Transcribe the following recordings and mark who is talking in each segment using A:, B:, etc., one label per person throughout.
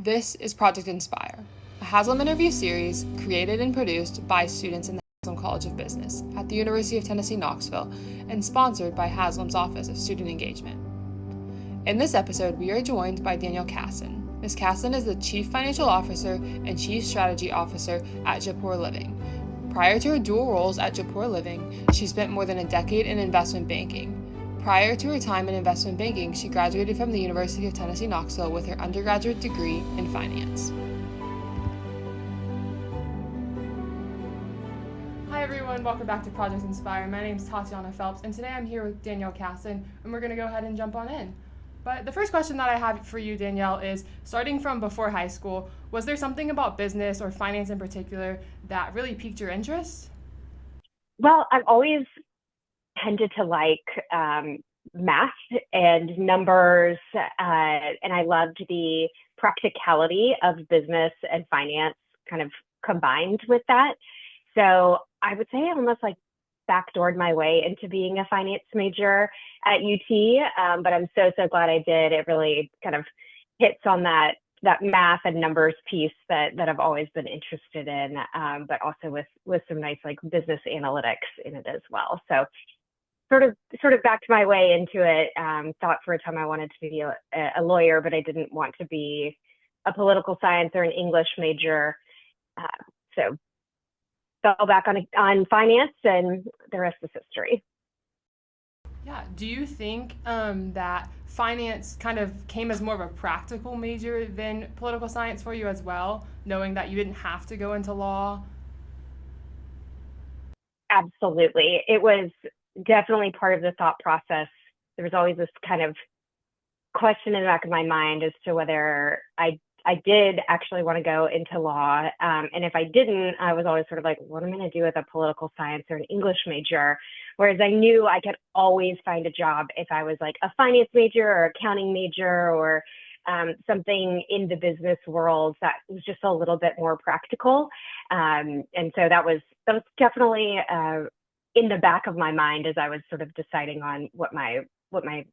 A: This is Project Inspire, a Haslam interview series created and produced by students in the Haslam College of Business at the University of Tennessee, Knoxville, and sponsored by Haslam's Office of Student Engagement. In this episode, we are joined by Danielle Casson. Ms. Casson is the Chief Financial Officer and Chief Strategy Officer at Jaipur Living. Prior to her dual roles at Jaipur Living, she spent more than a decade in investment banking. Prior to her time in investment banking, she graduated from the University of Tennessee, Knoxville with her undergraduate degree in finance. Hi everyone, welcome back to Project Inspire. My name is Tatiana Phelps, and today I'm here with Danielle Casson, and we're going to go ahead and jump on in. But the first question that I have for you, Danielle, is starting from before high school, was there something about business or finance in particular that really piqued your interest?
B: Well, I've always tended to like math and numbers, and I loved the practicality of business and finance kind of combined with that. So I would say I almost like backdoored my way into being a finance major at UT, but I'm so glad I did. It really kind of hits on that math and numbers piece that I've always been interested in, but also with some nice like business analytics in it as well. So sort of backed my way into it. Thought for a time I wanted to be a lawyer, but I didn't want to be a political science or an English major. So fell back on finance, and the rest is history.
A: Yeah, do you think that finance kind of came as more of a practical major than political science for you as well, knowing that you didn't have to go into law?
B: Absolutely. It was definitely part of the thought process. There was always this kind of question in the back of my mind as to whether I did actually want to go into law. And if I didn't, I was always sort of like, what am I going to do with a political science or an English major? Whereas I knew I could always find a job if I was like a finance major or accounting major or something in the business world that was just a little bit more practical. And so that was definitely in the back of my mind as I was sort of deciding on what my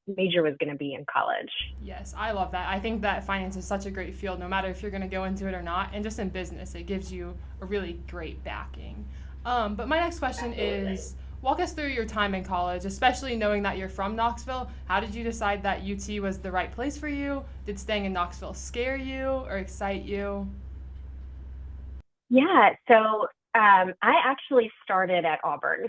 B: major was going to be in college.
A: Yes, I love that. I think that finance is such a great field, no matter if you're going to go into it or not. And just in business, it gives you a really great backing. But my next question is, walk us through your time in college, especially knowing that you're from Knoxville. How did you decide that UT was the right place for you? Did staying in Knoxville scare you or excite you?
B: Yeah, so I actually started at Auburn.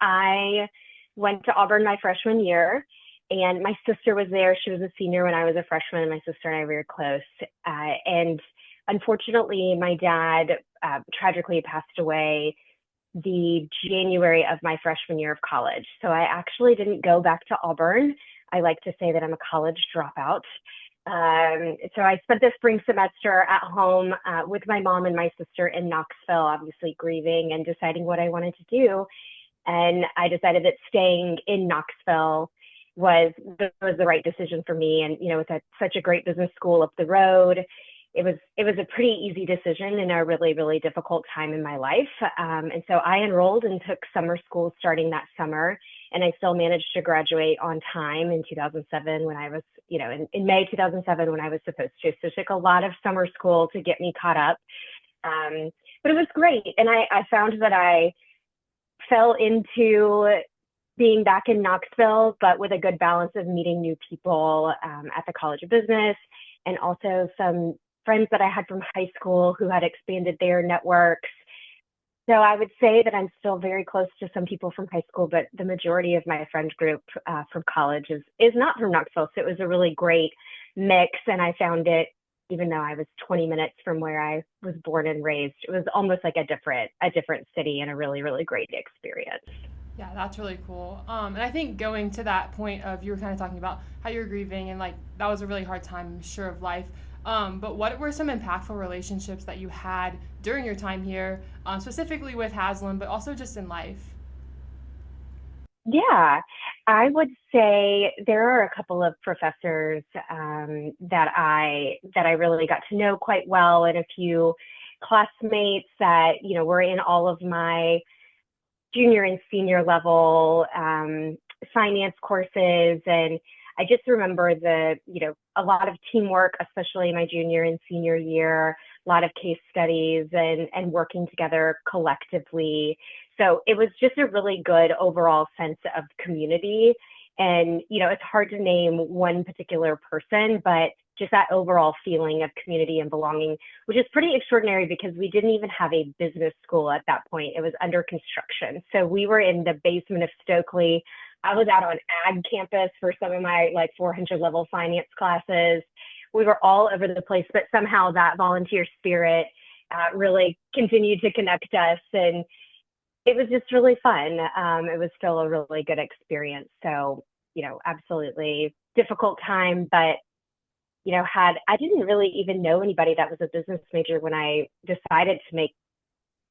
B: I went to Auburn my freshman year, and my sister was there. She was a senior when I was a freshman, and my sister and I were very close. And unfortunately, my dad tragically passed away the January of my freshman year of college. So I actually didn't go back to Auburn. I like to say that I'm a college dropout. So I spent the spring semester at home with my mom and my sister in Knoxville, obviously grieving and deciding what I wanted to do. And I decided that staying in Knoxville was the right decision for me. And, you know, with such a great business school up the road, it was a pretty easy decision in a really, really difficult time in my life. And so I enrolled and took summer school starting that summer. And I still managed to graduate on time in 2007 when I was, you know, in May 2007 when I was supposed to. So it took a lot of summer school to get me caught up. But it was great. And I found that I fell into being back in Knoxville, but with a good balance of meeting new people at the College of Business, and also some friends that I had from high school who had expanded their networks. So I would say that I'm still very close to some people from high school, but the majority of my friend group from college is not from Knoxville. So it was a really great mix, and I found it, even though I was 20 minutes from where I was born and raised, it was almost like a different city and a really, really great experience.
A: Yeah, that's really cool. And I think going to that point of you were kind of talking about how you were grieving and like that was a really hard time, I'm sure, of life. But what were some impactful relationships that you had during your time here, specifically with Haslam, but also just in life?
B: Yeah, I would say there are a couple of professors that I really got to know quite well, and a few classmates that, you know, were in all of my junior and senior level finance courses. And I just remember a lot of teamwork, especially my junior and senior year, a lot of case studies and working together collectively. So it was just a really good overall sense of community. And, it's hard to name one particular person, but just that overall feeling of community and belonging, which is pretty extraordinary because we didn't even have a business school at that point. It was under construction. So we were in the basement of Stokely. I was out on ag campus for some of my 400 level finance classes. We were all over the place, but somehow that volunteer spirit really continued to connect us. And it was just really fun. It was still a really good experience. So, absolutely difficult time, but I didn't really even know anybody that was a business major when I decided to make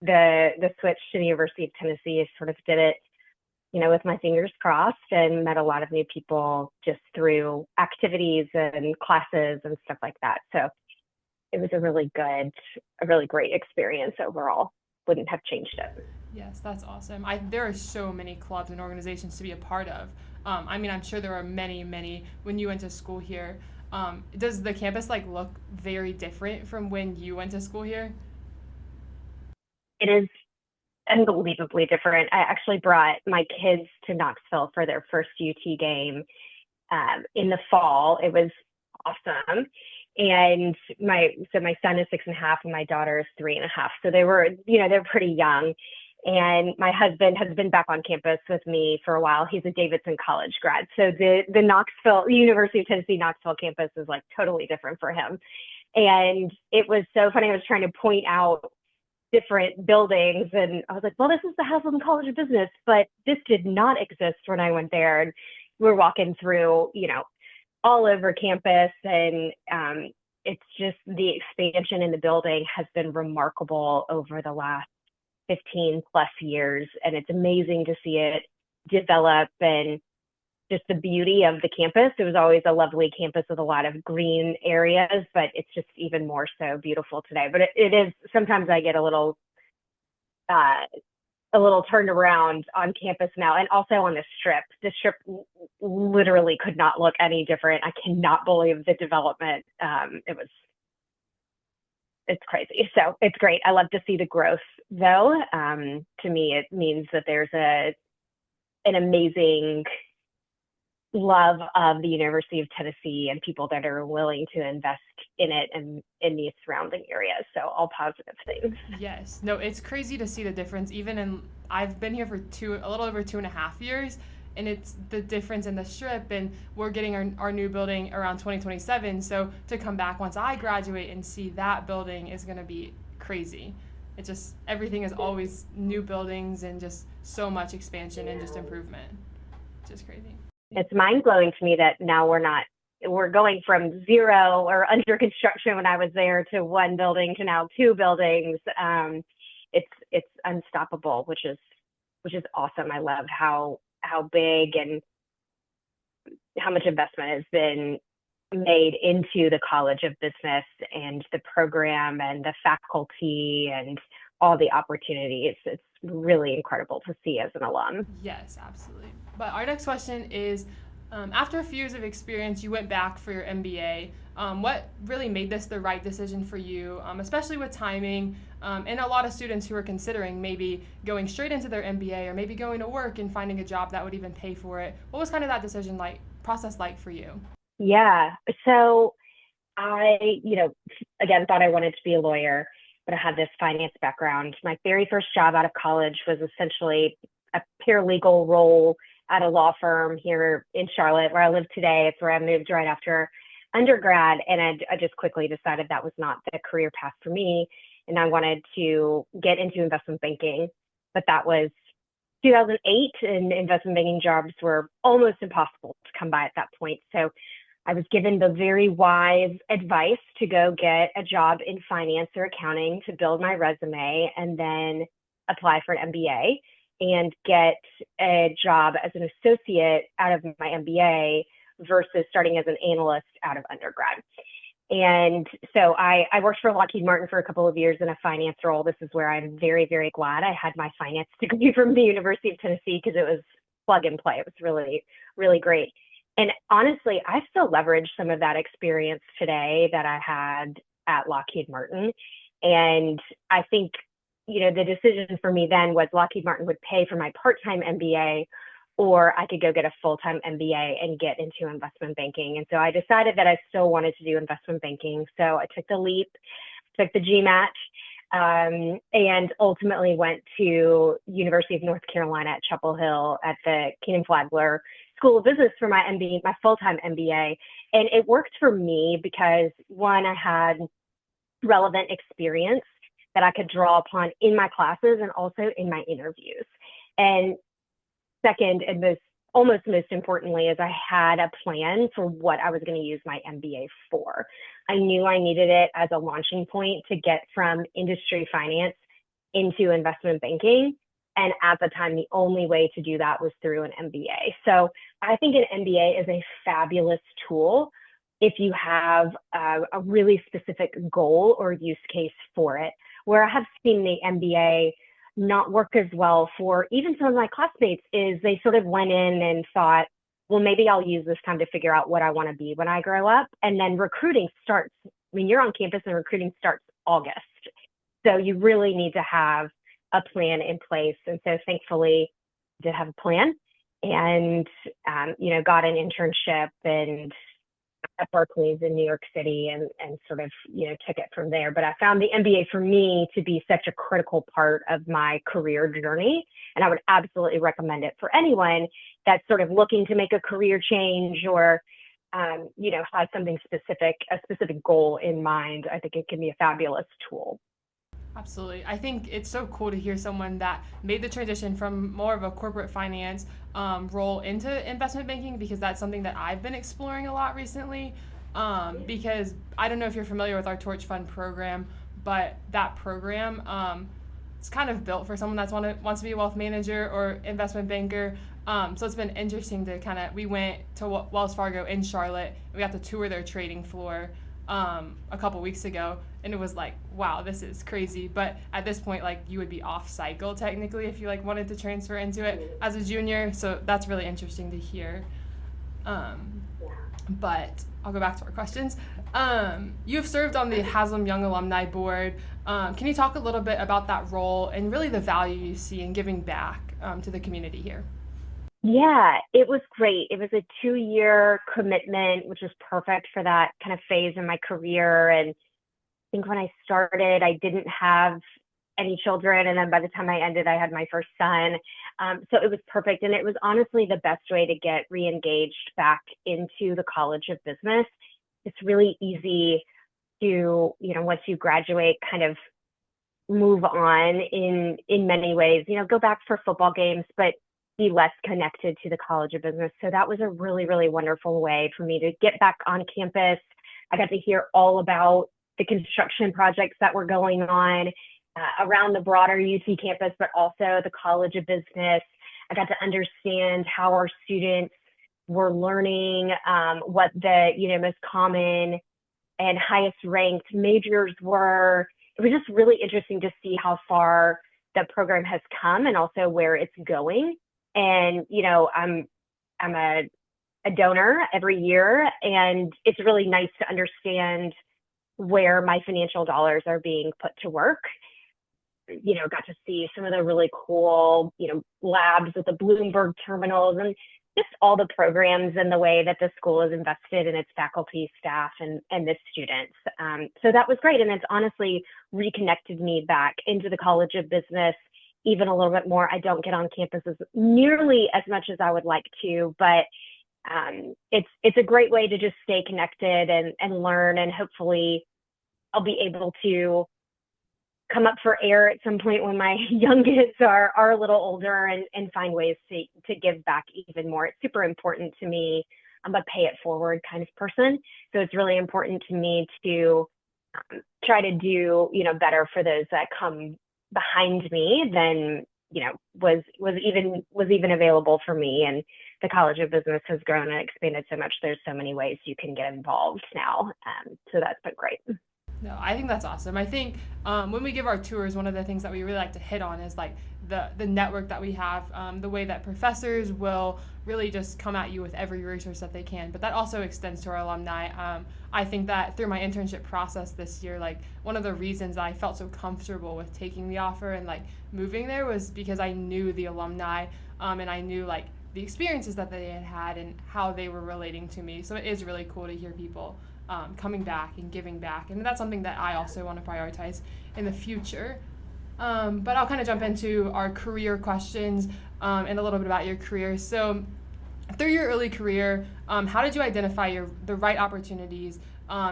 B: the switch to the University of Tennessee. I sort of did it, with my fingers crossed, and met a lot of new people just through activities and classes and stuff like that. So it was a really great experience overall. Wouldn't have changed it.
A: Yes, that's awesome. There are so many clubs and organizations to be a part of. I'm sure there are many, many when you went to school here. Does the campus look very different from when you went to school here?
B: It is unbelievably different. I actually brought my kids to Knoxville for their first UT game in the fall. It was awesome. And my son is 6.5 and my daughter is 3.5. So they're pretty young. And my husband has been back on campus with me for a while. He's a Davidson College grad. So the University of Tennessee Knoxville campus is totally different for him. And it was so funny. I was trying to point out different buildings and I was like, well, this is the Haslam College of Business, but this did not exist when I went there. And we're walking through, all over campus, and it's just the expansion in the building has been remarkable over the last 15 plus years, and it's amazing to see it develop and just the beauty of the campus. It was always a lovely campus with a lot of green areas, but it's just even more so beautiful today. But it is, sometimes I get a little turned around on campus now, and also on the Strip. The Strip literally could not look any different. I cannot believe the development. It's crazy. So it's great. I love to see the growth, though. To me, it means that there's an amazing love of the University of Tennessee and people that are willing to invest in it and in these surrounding areas. So all positive things.
A: Yes. No, it's crazy to see the difference. I've been here for a little over 2.5 years, and it's the difference in the Strip, and we're getting our new building around 2027. So to come back once I graduate and see that building is going to be crazy. It's just, everything is always new buildings and just so much expansion and just improvement. Just crazy.
B: It's mind-blowing to me that now we're going from 0 or under construction when I was there to 1 building to now 2 buildings. It's unstoppable, which is awesome. I love how big and how much investment has been made into the College of Business and the program and the faculty and all the opportunities. It's really incredible to see as an alum.
A: Yes, absolutely. But our next question is, after a few years of experience, you went back for your MBA. What really made this the right decision for you, especially with timing, and a lot of students who are considering maybe going straight into their MBA or maybe going to work and finding a job that would even pay for it? What was kind of that decision process like for you?
B: Yeah. So I, again, thought I wanted to be a lawyer, but I had this finance background. My very first job out of college was essentially a paralegal role at a law firm here in Charlotte, where I live today. It's where I moved right after undergrad. And I just quickly decided that was not the career path for me. And I wanted to get into investment banking, but that was 2008, and investment banking jobs were almost impossible to come by at that point. So I was given the very wise advice to go get a job in finance or accounting to build my resume, and then apply for an MBA and get a job as an associate out of my MBA versus starting as an analyst out of undergrad. And so I worked for Lockheed Martin for a couple of years in a finance role. This is where I'm very, very glad I had my finance degree from the University of Tennessee, because it was plug and play. It was really, really great. And honestly, I still leverage some of that experience today that I had at Lockheed Martin. And I think, the decision for me then was Lockheed Martin would pay for my part-time MBA, or I could go get a full-time MBA and get into investment banking. And so I decided that I still wanted to do investment banking. So I took the leap, took the GMAT, and ultimately went to University of North Carolina at Chapel Hill at the Keenan Flagler School of Business for my MBA, my full-time MBA. And it worked for me because, one, I had relevant experience that I could draw upon in my classes and also in my interviews. And second, and almost most importantly, is I had a plan for what I was going to use my MBA for. I knew I needed it as a launching point to get from industry finance into investment banking. And at the time, the only way to do that was through an MBA. So I think an MBA is a fabulous tool if you have a really specific goal or use case for it. Where I have seen the MBA not work as well for even some of my classmates is they sort of went in and thought, well, maybe I'll use this time to figure out what I want to be when I grow up. And then recruiting starts, you're on campus and recruiting starts August. So you really need to have a plan in place. And so thankfully I did have a plan and, got an internship and at Berkeley's in New York City and sort of, took it from there. But I found the MBA for me to be such a critical part of my career journey. And I would absolutely recommend it for anyone that's sort of looking to make a career change or, has something specific, a specific goal in mind. I think it can be a fabulous tool.
A: Absolutely. I think it's so cool to hear someone that made the transition from more of a corporate finance role into investment banking, because that's something that I've been exploring a lot recently. Because I don't know if you're familiar with our Torch Fund program, but that program it's kind of built for someone that wants to be a wealth manager or investment banker. So it's been interesting to we went to Wells Fargo in Charlotte. We got to tour their trading floor a couple weeks ago, and it was like, wow, this is crazy. But at this point, you would be off cycle technically if you wanted to transfer into it as a junior. So that's really interesting to hear. But I'll go back to our questions. You've served on the Haslam Young Alumni Board. Can you talk a little bit about that role and really the value you see in giving back to the community here?
B: Yeah, it was great. It was a 2-year commitment, which was perfect for that kind of phase in my career. And I think when I started, I didn't have any children. And then by the time I ended, I had my first son. So it was perfect. And it was honestly the best way to get re-engaged back into the College of Business. It's really easy to, once you graduate, kind of move on in many ways, go back for football games, but be less connected to the College of Business. So that was a really, really wonderful way for me to get back on campus. I got to hear all about the construction projects that were going on around the broader UT campus, but also the College of Business. I got to understand how our students were learning, what the most common and highest ranked majors were. It was just really interesting to see how far the program has come and also where it's going. And, I'm a donor every year, and it's really nice to understand where my financial dollars are being put to work. Got to see some of the really cool, labs with the Bloomberg terminals and just all the programs and the way that the school is invested in its faculty, staff, and the students. So that was great. And it's honestly reconnected me back into the College of Business even a little bit more. I don't get on campuses nearly as much as I would like to, but it's a great way to just stay connected and learn. And hopefully I'll be able to come up for air at some point when my youngest are a little older and find ways to give back even more. It's super important to me. I'm a pay it forward kind of person. So it's really important to me to try to do, better for those that come behind me than was even available for me. And the College of Business has grown and expanded so much. There's so many ways you can get involved now. So that's been great.
A: No, I think that's awesome. I think when we give our tours, one of the things that we really like to hit on is like the network that we have, the way that professors will really just come at you with every resource that they can. But that also extends to our alumni. I think that through my internship process this year, like one of the reasons I felt so comfortable with taking the offer and like moving there was because I knew the alumni, and I knew like the experiences that they had had and how they were relating to me. So it is really cool to hear people coming back and giving back. And that's something that I also want to prioritize in the future. But I'll kind of jump into our career questions and a little bit about your career. So, through your early career, how did you identify the right opportunities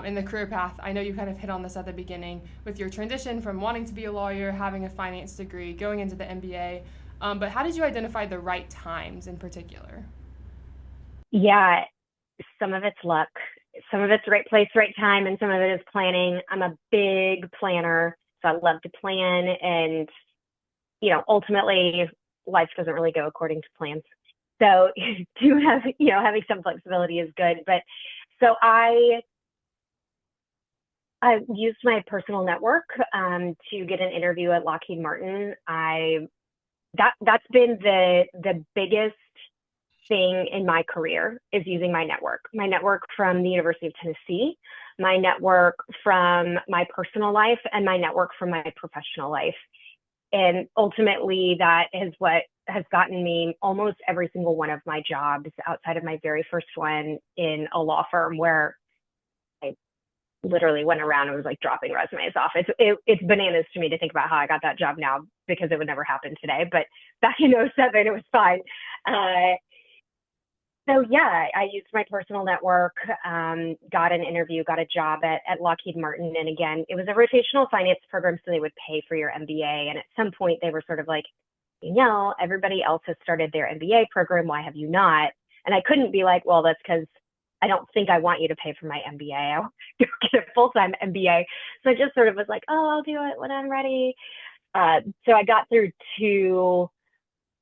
A: in the career path? I know you kind of hit on this at the beginning with your transition from wanting to be a lawyer, having a finance degree, going into the MBA. But how did you identify the right times in particular?
B: Yeah, some of it's luck, some of it's right place, right time, and some of it is planning. I'm a big planner, so I love to plan, and ultimately life doesn't really go according to plans. So to have, having some flexibility is good. But so I used my personal network to get an interview at Lockheed Martin. That's been the biggest thing in my career, is using my network from the University of Tennessee, my network from my personal life, and my network from my professional life. And ultimately, that is what has gotten me almost every single one of my jobs outside of my very first one in a law firm, where I literally went around and was like dropping resumes off. It's bananas to me to think about how I got that job now, because it would never happen today. But back in '07, it was fine. So yeah, I used my personal network, got an interview, got a job at Lockheed Martin. And again, it was a rotational finance program, so they would pay for your MBA. And at some point they were sort of like, everybody else has started their MBA program. Why have you not? And I couldn't be like, well, that's because I don't think I want you to pay for my MBA. I want to get a full-time MBA. So I just sort of was like, oh, I'll do it when I'm ready. So I got through 2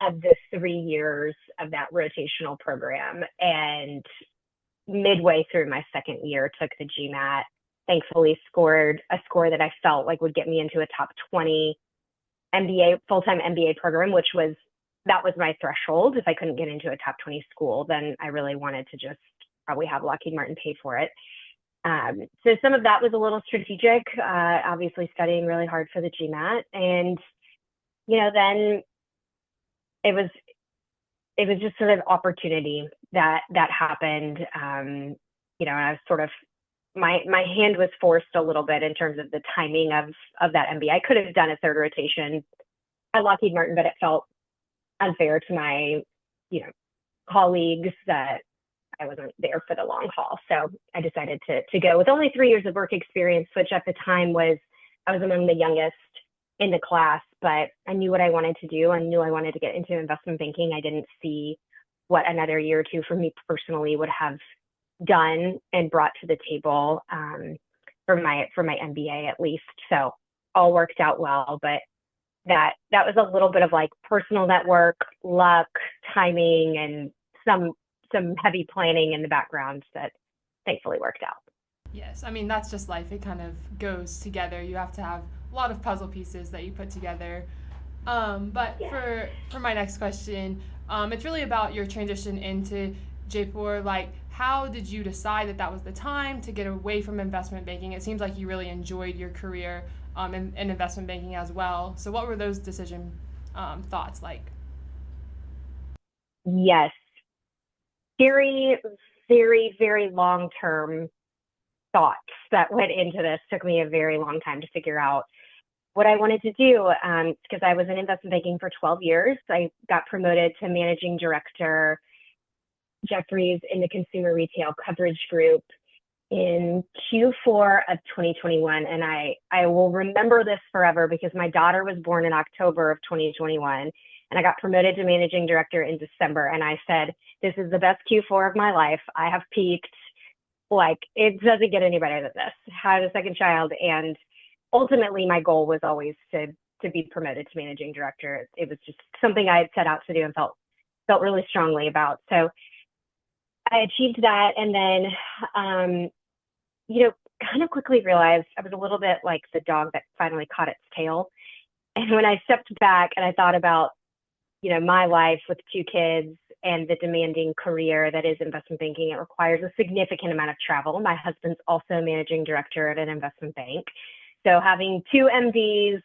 B: of the 3 years of that rotational program, and midway through my second year took the GMAT. Thankfully scored a score that I felt like would get me into a top 20 MBA, full-time MBA program, that was my threshold. If I couldn't get into a top 20 school, then I really wanted to just probably have Lockheed Martin pay for it. So some of that was a little strategic, obviously studying really hard for the GMAT. And, then it was just sort of opportunity that happened. And I was sort of, my hand was forced a little bit in terms of the timing of that MBA. I could have done a third rotation at Lockheed Martin, but it felt unfair to my, colleagues that I wasn't there for the long haul. So I decided to go with only 3 years of work experience, which at the time I was among the youngest in the class, but I knew what I wanted to do. I knew I wanted to get into investment banking. I didn't see what another year or two for me personally would have done and brought to the table for my MBA at least. So all worked out well, but that was a little bit of like personal network, luck, timing, and some heavy planning in the background that thankfully worked out.
A: Yes, I mean, that's just life. It kind of goes together. You have to have a lot of puzzle pieces that you put together. But
B: Yeah.
A: for my next question, it's really about your transition into Jaipur. Like, how did you decide that was the time to get away from investment banking? It seems like you really enjoyed your career in investment banking as well. So what were those decision thoughts like?
B: Yes. Very, very, very long-term thoughts that went into this. Took me a very long time to figure out what I wanted to do, because I was in investment banking for 12 years. I got promoted to managing director, Jeffries, in the consumer retail coverage group in Q4 of 2021. And I will remember this forever, because my daughter was born in October of 2021. And I got promoted to managing director in December. And I said, this is the best Q4 of my life. I have peaked. Like, it doesn't get any better than this. Had a second child. And ultimately, my goal was always to be promoted to managing director. It was just something I had set out to do and felt really strongly about. So I achieved that. And then, kind of quickly realized I was a little bit like the dog that finally caught its tail. And when I stepped back and I thought about, my life with two kids and the demanding career that is investment banking, it requires a significant amount of travel. My husband's also managing director at an investment bank. So having two MDs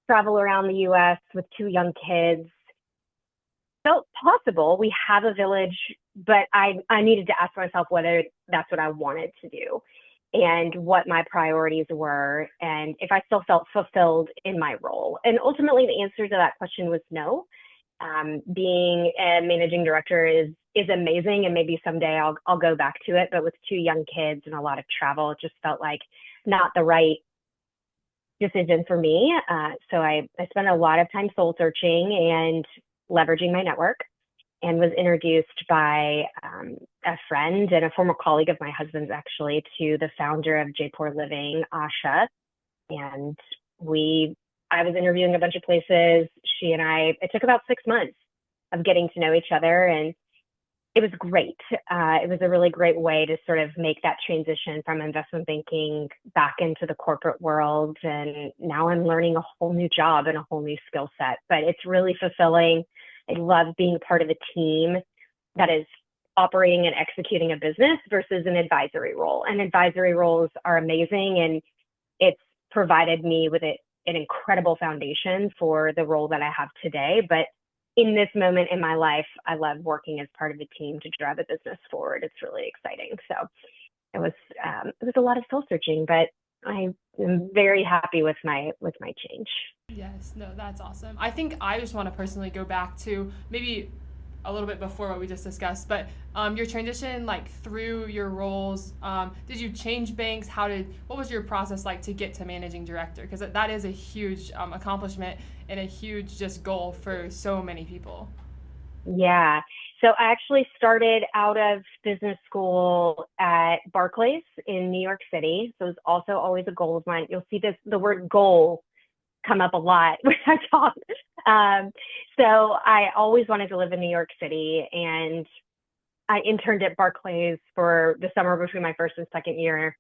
B: travel around the US with two young kids felt possible. We have a village, but I needed to ask myself whether that's what I wanted to do and what my priorities were and if I still felt fulfilled in my role. And ultimately the answer to that question was no. Being a managing director is amazing, and maybe someday I'll go back to it, but with two young kids and a lot of travel, it just felt like not the right decision for me. So I spent a lot of time soul searching and leveraging my network, and was introduced by a friend and a former colleague of my husband's, actually, to the founder of Jaipur Living, Asha. And I was interviewing a bunch of places. She and it took about 6 months of getting to know each other, and it was great. It was a really great way to sort of make that transition from investment banking back into the corporate world. And now I'm learning a whole new job and a whole new skill set, but it's really fulfilling. I love being part of a team that is operating and executing a business versus an advisory role. And advisory roles are amazing, and it's provided me with an incredible foundation for the role that I have today. But in this moment in my life, I love working as part of a team to drive a business forward. It's really exciting. So it was a lot of soul searching, but I am very happy with my change.
A: Yes, no, that's awesome. I think I just want to personally go back to maybe a little bit before what we just discussed, but your transition, like through your roles, did you change banks? What was your process like to get to managing director? Because that is a huge accomplishment and a huge just goal for so many people.
B: Yeah. So I actually started out of business school at Barclays in New York City. So it was also always a goal of mine. You'll see the word goal come up a lot when I talk. So I always wanted to live in New York City, and I interned at Barclays for the summer between my first and second year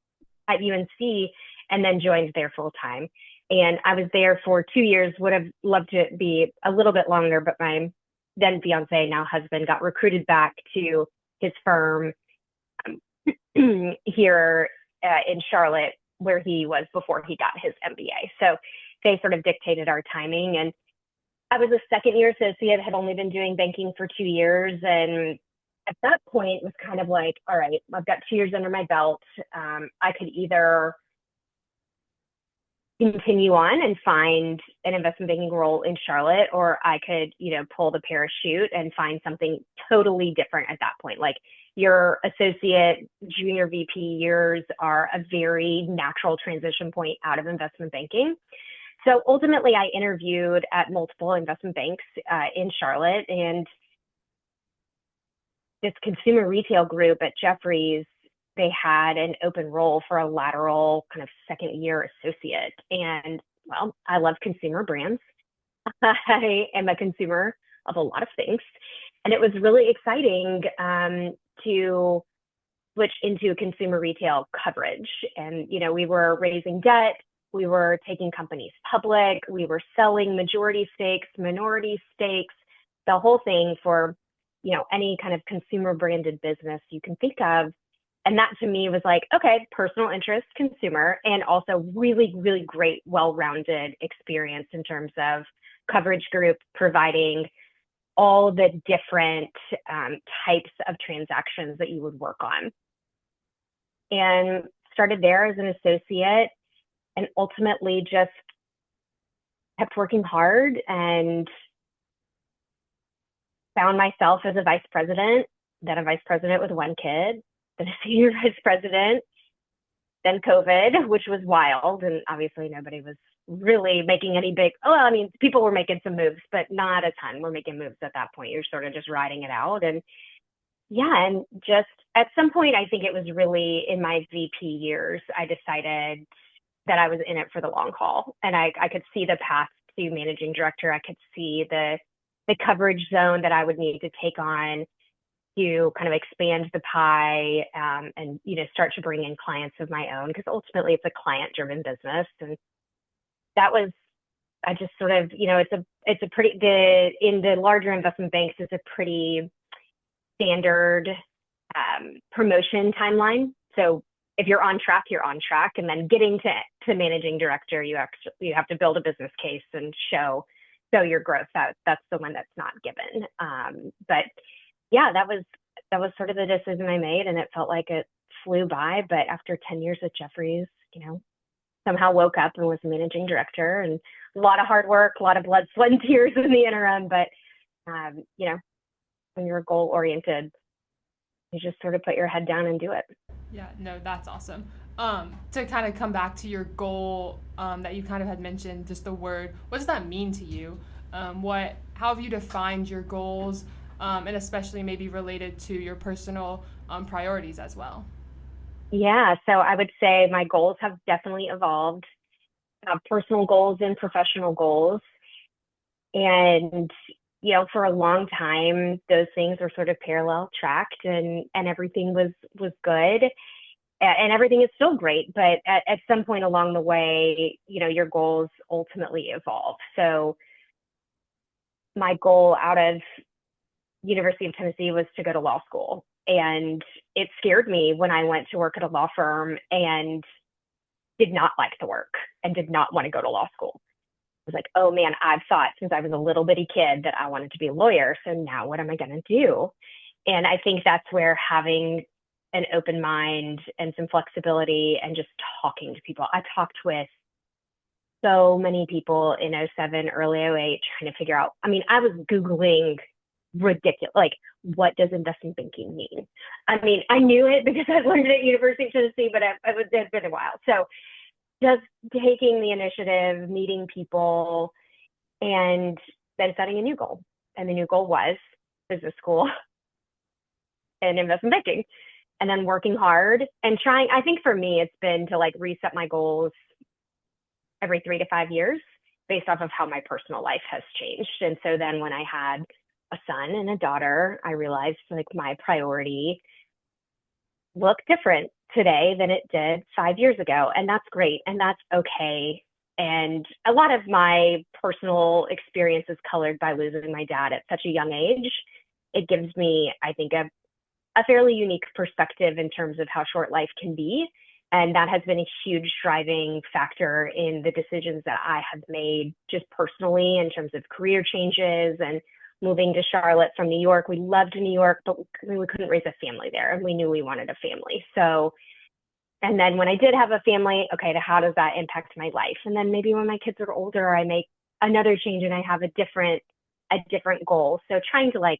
B: at UNC, and then joined there full time. And I was there for 2 years, would have loved to be a little bit longer, but my then fiance, now husband, got recruited back to his firm here in Charlotte, where he was before he got his MBA. So they sort of dictated our timing. And I was a second year associate, had only been doing banking for 2 years. And at that point, it was kind of like, all right, I've got 2 years under my belt. I could either continue on and find an investment banking role in Charlotte, or I could, pull the parachute and find something totally different at that point. Like, your associate, junior VP years are a very natural transition point out of investment banking. So ultimately, I interviewed at multiple investment banks in Charlotte, and this consumer retail group at Jefferies, they had an open role for a lateral kind of second year associate. And well, I love consumer brands. I am a consumer of a lot of things. And it was really exciting to switch into consumer retail coverage. And, we were raising debt. We were taking companies public. We were selling majority stakes, minority stakes, the whole thing for, any kind of consumer branded business you can think of. And that to me was like, okay, personal interest, consumer, and also really, really great, well-rounded experience in terms of coverage group, providing all the different types of transactions that you would work on. And started there as an associate, and ultimately just kept working hard and found myself as a vice president, then a vice president with one kid, then a senior vice president, then COVID, which was wild. And obviously nobody was really making any people were making some moves, but not a ton were making moves at that point. You're sort of just riding it out. And and just at some point, I think it was really in my VP years, I decided that I was in it for the long haul. And I could see the path to managing director. I could see the coverage zone that I would need to take on to kind of expand the pie, and, start to bring in clients of my own, because ultimately it's a client-driven business. And that was, I just sort of, it's a pretty, in the larger investment banks, it's a pretty standard promotion timeline. So if you're on track, you're on track. And then getting to managing director, you have to build a business case and show your growth. That's the one that's not given. But yeah, that was sort of the decision I made, and it felt like it flew by. But after 10 years at Jefferies, somehow woke up and was managing director, and a lot of hard work, a lot of blood, sweat, and tears in the interim. But when you're goal oriented, you just sort of put your head down and do it.
A: Yeah, no, that's awesome. To kind of come back to your goal that you kind of had mentioned, just the word, what does that mean to you? How have you defined your goals, and especially maybe related to your personal priorities as well?
B: Yeah, so I would say my goals have definitely evolved, personal goals and professional goals. And, for a long time, those things were sort of parallel tracked, and everything was good. And everything is still great, but at some point along the way, your goals ultimately evolve. So my goal out of University of Tennessee was to go to law school. And it scared me when I went to work at a law firm and did not like the work and did not want to go to law school. I was like, oh man, I've thought since I was a little bitty kid that I wanted to be a lawyer. So now what am I going to do? And I think that's where having an open mind and some flexibility and just talking to people. I talked with so many people in '07, early '08, trying to figure out, I was Googling ridiculous, like, what does investment banking mean? I knew it because I learned it at University of Tennessee, but it's been a while. So just taking the initiative, meeting people, and then setting a new goal. And the new goal was business school and investment banking. And then working hard and trying, I think for me, it's been to like reset my goals every 3 to 5 years based off of how my personal life has changed. And so then when I had a son and a daughter, I realized like my priority looked different today than it did 5 years ago. And that's great. And that's okay. And a lot of my personal experience is colored by losing my dad at such a young age. It gives me, I think, a fairly unique perspective in terms of how short life can be. And that has been a huge driving factor in the decisions that I have made just personally in terms of career changes and moving to Charlotte from New York. We loved New York, but we couldn't raise a family there, and we knew we wanted a family. So, and then when I did have a family, okay, how does that impact my life? And then maybe when my kids are older, I make another change and I have a different goal. So trying to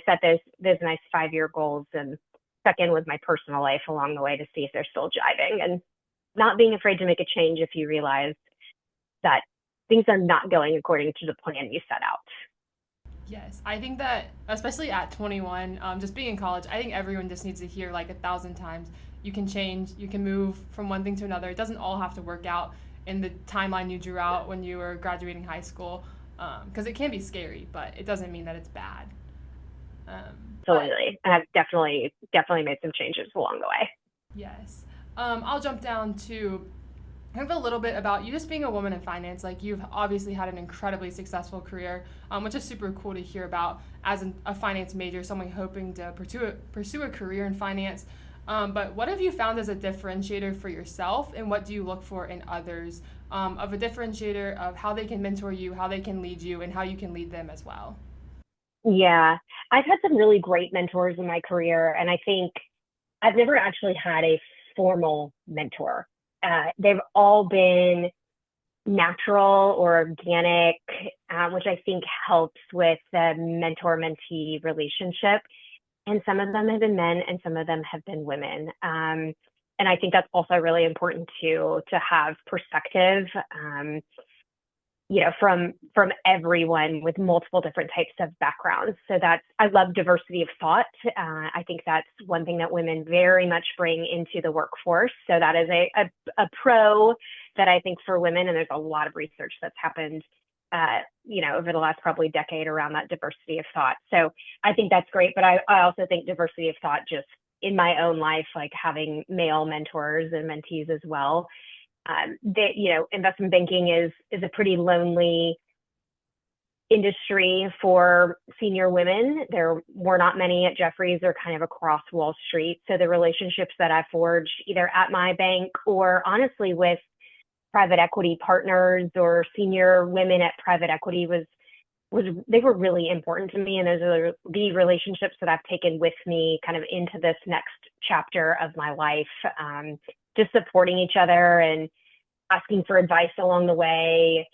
B: set those nice 5-year goals and check in with my personal life along the way to see if they're still jiving, and not being afraid to make a change if you realize that things are not going according to the plan you set out.
A: Yes, I think that especially at 21, just being in college, I think everyone just needs to hear like 1,000 times, you can change, you can move from one thing to another. It doesn't all have to work out in the timeline you drew out when you were graduating high school, because it can be scary, but it doesn't mean that it's bad.
B: Absolutely. And I've definitely made some changes along the way.
A: Yes. I'll jump down to kind of a little bit about you just being a woman in finance. Like, you've obviously had an incredibly successful career, which is super cool to hear about as a finance major, someone hoping to pursue a career in finance. But what have you found as a differentiator for yourself, and what do you look for in others, of a differentiator of how they can mentor you, how they can lead you, and how you can lead them as well?
B: Yeah, I've had some really great mentors in my career, and I think I've never actually had a formal mentor. They've all been natural or organic, which I think helps with the mentor-mentee relationship. And some of them have been men and some of them have been women. And I think that's also really important to have perspective, from everyone with multiple different types of backgrounds. So I love diversity of thought. I think that's one thing that women very much bring into the workforce. So that is a pro that I think for women, and there's a lot of research that's happened over the last probably decade around that diversity of thought. So I think that's great. But I also think diversity of thought just in my own life, like having male mentors and mentees as well. Investment banking is a pretty lonely industry for senior women. There were not many at Jefferies or kind of across Wall Street. So the relationships that I forged either at my bank or honestly with private equity partners or senior women at private equity they were really important to me. And those are the relationships that I've taken with me kind of into this next chapter of my life, just supporting each other and asking for advice along the way.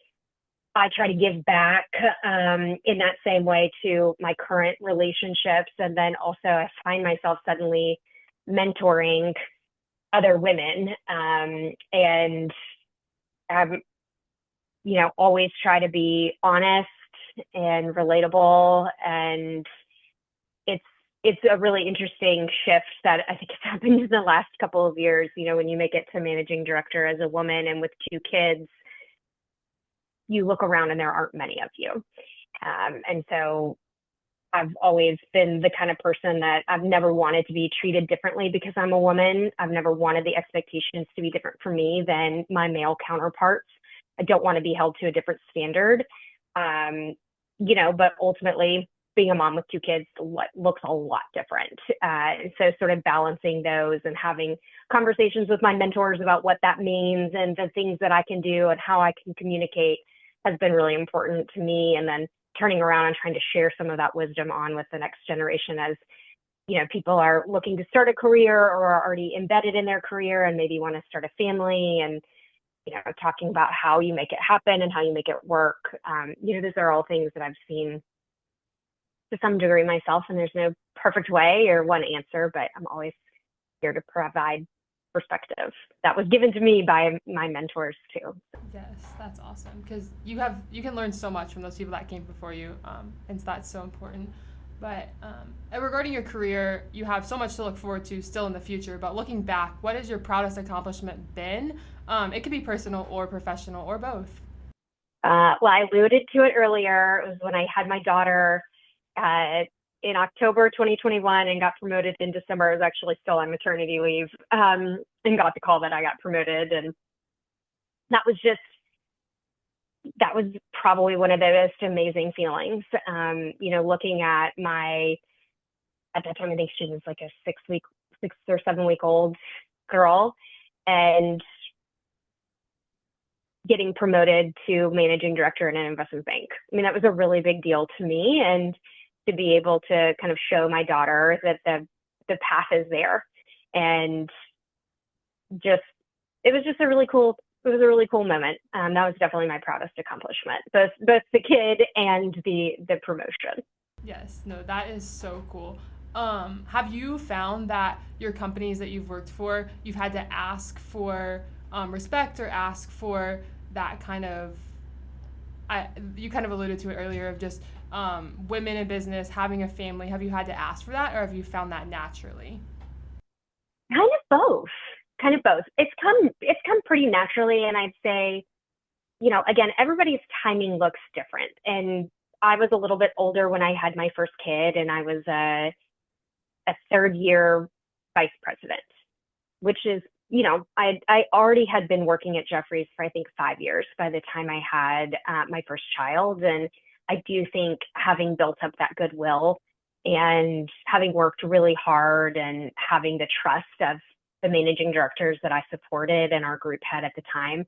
B: I try to give back in that same way to my current relationships. And then also I find myself suddenly mentoring other women and always try to be honest and relatable. And it's a really interesting shift that I think has happened in the last couple of years. When you make it to managing director as a woman and with 2 kids, you look around and there aren't many of you. And so I've always been the kind of person that I've never wanted to be treated differently because I'm a woman. I've never wanted the expectations to be different for me than my male counterparts. I don't want to be held to a different standard. But ultimately being a mom with 2 kids looks a lot different. And so sort of balancing those and having conversations with my mentors about what that means and the things that I can do and how I can communicate has been really important to me. And then turning around and trying to share some of that wisdom on with the next generation as, people are looking to start a career or are already embedded in their career and maybe want to start a family and, talking about how you make it happen and how you make it work. Those are all things that I've seen to some degree myself, and there's no perfect way or one answer, but I'm always here to provide perspective that was given to me by my mentors too.
A: Yes, that's awesome because you can learn so much from those people that came before you, and so that's so important. But regarding your career, you have so much to look forward to still in the future. But looking back, what has your proudest accomplishment been? It could be personal or professional or both.
B: Well, I alluded to it earlier. It was when I had my daughter in October 2021 and got promoted in December. I was actually still on maternity leave and got the call that I got promoted. And that was probably one of the most amazing feelings. Looking at at that time, I think she was like a 6 or 7 week old girl and getting promoted to managing director in an investment bank. I mean, that was a really big deal to me, and to be able to kind of show my daughter that the path is there. And it was a really cool moment. That was definitely my proudest accomplishment, both the kid and the promotion.
A: Yes, no, that is so cool. Have you found that your companies that you've worked for, you've had to ask for respect or ask for that kind of, you kind of alluded to it earlier, of just women in business, having a family? Have you had to ask for that, or have you found that naturally?
B: Kind of both. It's come pretty naturally. And I'd say, again, everybody's timing looks different. And I was a little bit older when I had my first kid, and I was a 3rd year vice president, which is, I already had been working at Jefferies for, I think, 5 years by the time I had my first child. And I do think having built up that goodwill and having worked really hard and having the trust of the managing directors that I supported and our group had at the time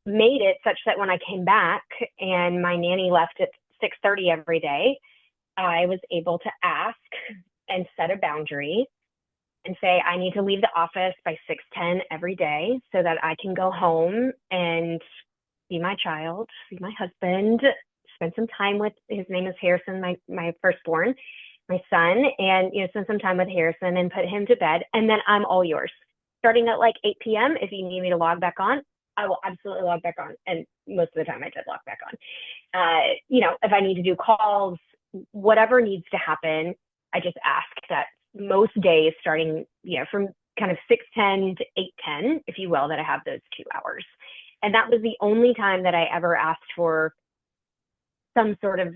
B: made it such that when I came back and my nanny left at 6:30 every day, I was able to ask and set a boundary and say, I need to leave the office by 6:10 every day so that I can go home and see my child, see my husband, spend some time with, his name is Harrison, my firstborn, my son, and spend some time with Harrison and put him to bed. And then I'm all yours. Starting at like 8 p.m., if you need me to log back on, I will absolutely log back on. And most of the time I did log back on. If I need to do calls, whatever needs to happen, I just ask that most days starting, from kind of 6:10 to 8:10, if you will, that I have those 2 hours. And that was the only time that I ever asked for some sort of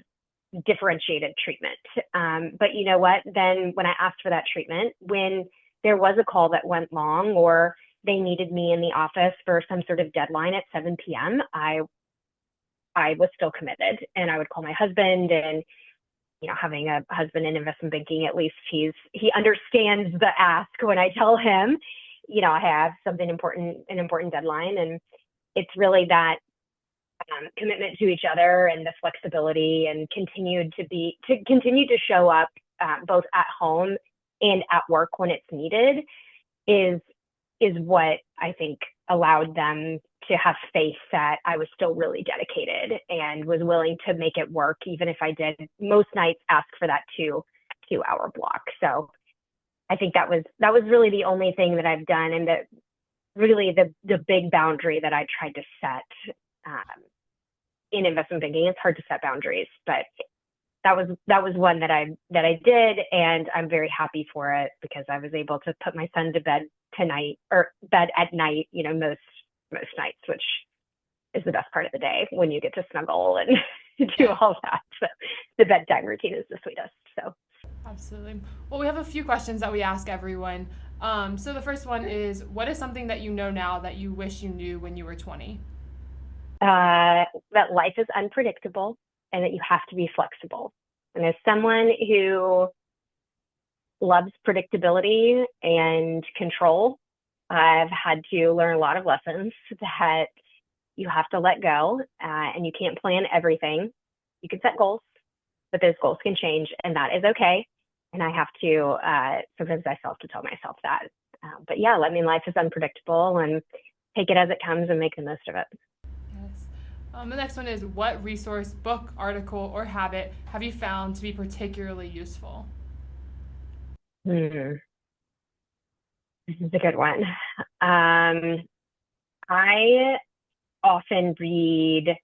B: differentiated treatment. But you know what? Then when I asked for that treatment, when there was a call that went long or they needed me in the office for some sort of deadline at 7 p.m., I was still committed. And I would call my husband, and having a husband in investment banking, at least he understands the ask when I tell him, I have something important, an important deadline. And it's really that commitment to each other and the flexibility, and continue to show up both at home and at work when it's needed is what I think allowed them to have faith that I was still really dedicated and was willing to make it work, even if I did most nights ask for that 2-hour block. So I think that was really the only thing that I've done, and that really the big boundary that I tried to set in investment banking. It's hard to set boundaries, but that was one that I did, and I'm very happy for it, because I was able to put my son to bed at night, most nights, which is the best part of the day, when you get to snuggle and do all that. So the bedtime routine is the sweetest. So
A: absolutely. Well, we have a few questions that we ask everyone. So the first one is, what is something that you know now that you wish you knew when you were 20?
B: That life is unpredictable and that you have to be flexible. And as someone who loves predictability and control, I've had to learn a lot of lessons that you have to let go, and you can't plan everything. You can set goals, but those goals can change, and that is okay. And I have to, sometimes I still have to tell myself that. But yeah, life is unpredictable, and take it as it comes and make the most of it.
A: Yes. The next one is, what resource, book, article, or habit have you found to be particularly useful?
B: This is a good one. I often read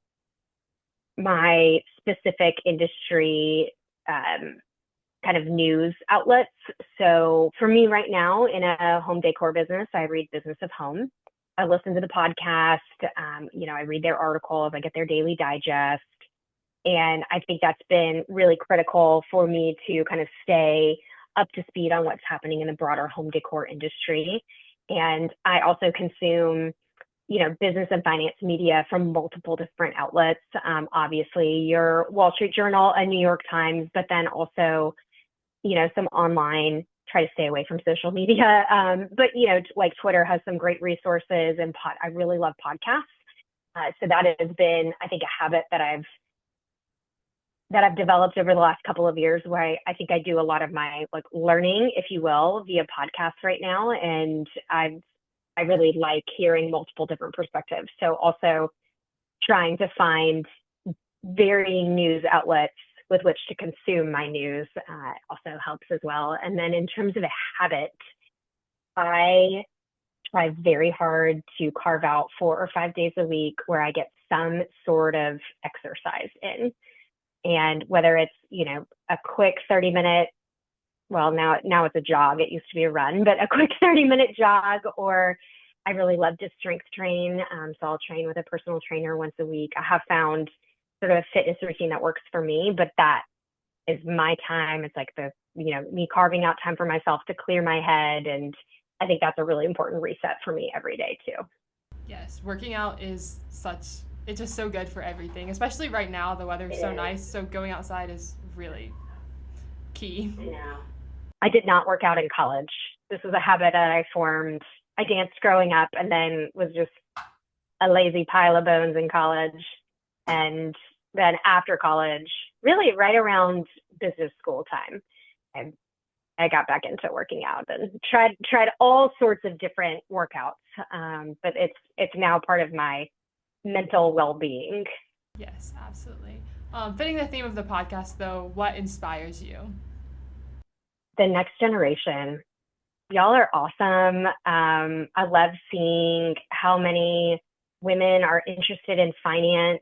B: my specific industry kind of news outlets. So for me right now, in a home decor business, I read Business of Home. I listen to the podcast. I read their articles. I get their daily digest. And I think that's been really critical for me to kind of stay up to speed on what's happening in the broader home decor industry. And I also consume, business and finance media from multiple different outlets. Obviously, your Wall Street Journal and New York Times, but then also, some online. Try to stay away from social media. But, like Twitter has some great resources, and I really love podcasts. So that has been, I think, a habit that I've developed over the last couple of years, where I think I do a lot of my learning, if you will, via podcasts right now. And I really like hearing multiple different perspectives. So also trying to find varying news outlets with which to consume my news also helps as well. And then in terms of a habit, I try very hard to carve out 4 or 5 days a week where I get some sort of exercise in. And whether it's, a quick 30-minute, well, now it's a jog, it used to be a run, but a quick 30-minute jog, or I really love to strength train. So I'll train with a personal trainer once a week. I have found sort of a fitness routine that works for me, but that is my time. It's like me carving out time for myself to clear my head. And I think that's a really important reset for me every day too.
A: Yes, working out is it's just so good for everything, especially right now. The weather's so nice, so going outside is really key.
B: Yeah. I did not work out in college. This was a habit that I formed. I danced growing up, and then was just a lazy pile of bones in college. And then after college, really right around business school time, I got back into working out and tried all sorts of different workouts. But it's now part of my mental well-being.
A: Yes, absolutely. Fitting the theme of the podcast, though, what inspires you?
B: The next generation. Y'all are awesome. I love seeing how many women are interested in finance.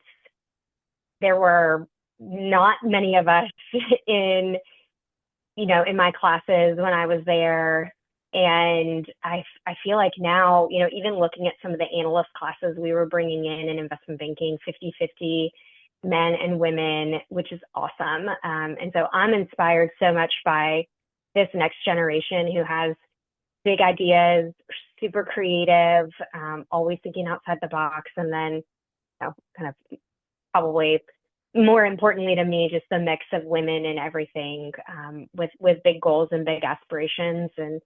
B: There were not many of us in my classes when I was there. And I feel like now, even looking at some of the analyst classes we were bringing in investment banking, 50-50 men and women, which is awesome. And so I'm inspired so much by this next generation who has big ideas, super creative, always thinking outside the box. And then, kind of probably more importantly to me, just the mix of women and everything, with big goals and big aspirations and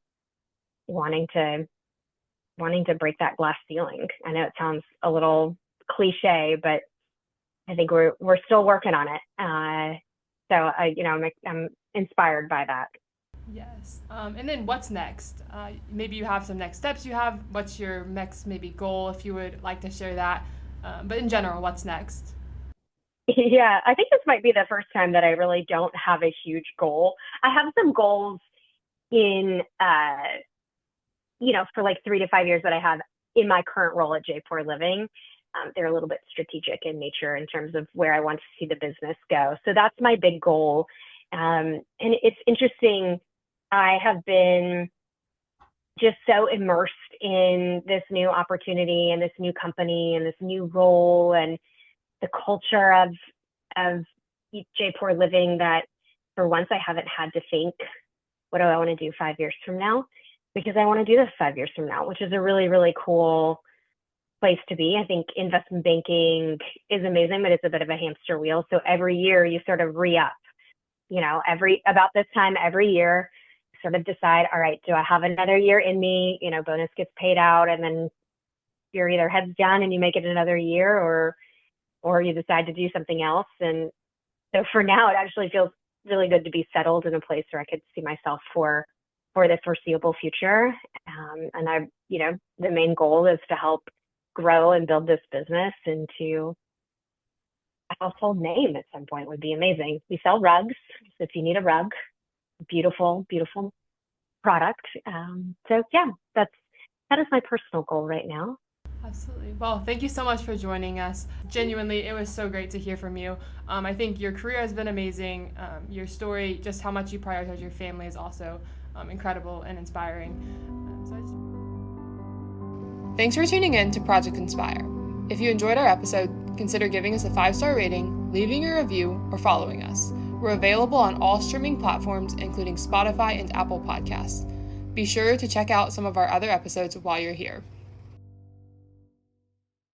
B: wanting to break that glass ceiling. I know it sounds a little cliche, but I think we're still working on it. I'm inspired by that.
A: Yes. And then what's next? Maybe you have some next steps you have. What's your next maybe goal, if you would like to share that? But in general, what's next?
B: Yeah, I think this might be the first time that I really don't have a huge goal. I have some goals in, for like 3 to 5 years that I have in my current role at Jaipur Living. They're a little bit strategic in nature in terms of where I want to see the business go. So that's my big goal. And it's interesting. I have been just so immersed in this new opportunity and this new company and this new role and the culture of Jaipur Living that for once I haven't had to think, what do I want to do 5 years from now? Because I want to do this 5 years from now, which is a really, really cool place to be. I think investment banking is amazing, but it's a bit of a hamster wheel. So every year you sort of re-up, about this time every year, sort of decide, all right, do I have another year in me? Bonus gets paid out and then you're either heads down and you make it another year or you decide to do something else. And so for now, it actually feels really good to be settled in a place where I could see myself for the foreseeable future. And the main goal is to help grow and build this business into a household name at some point. Would be amazing. We sell rugs. So if you need a rug, beautiful, beautiful product. So yeah, that is my personal goal right now.
A: Absolutely. Well, thank you so much for joining us. Genuinely, it was so great to hear from you. I think your career has been amazing. Your story, just how much you prioritize your family, is also incredible and inspiring. Thanks for tuning in to Project Inspire. If you enjoyed our episode, consider giving us a 5-star rating, leaving a review, or following us. We're available on all streaming platforms, including Spotify and Apple Podcasts. Be sure to check out some of our other episodes while you're here.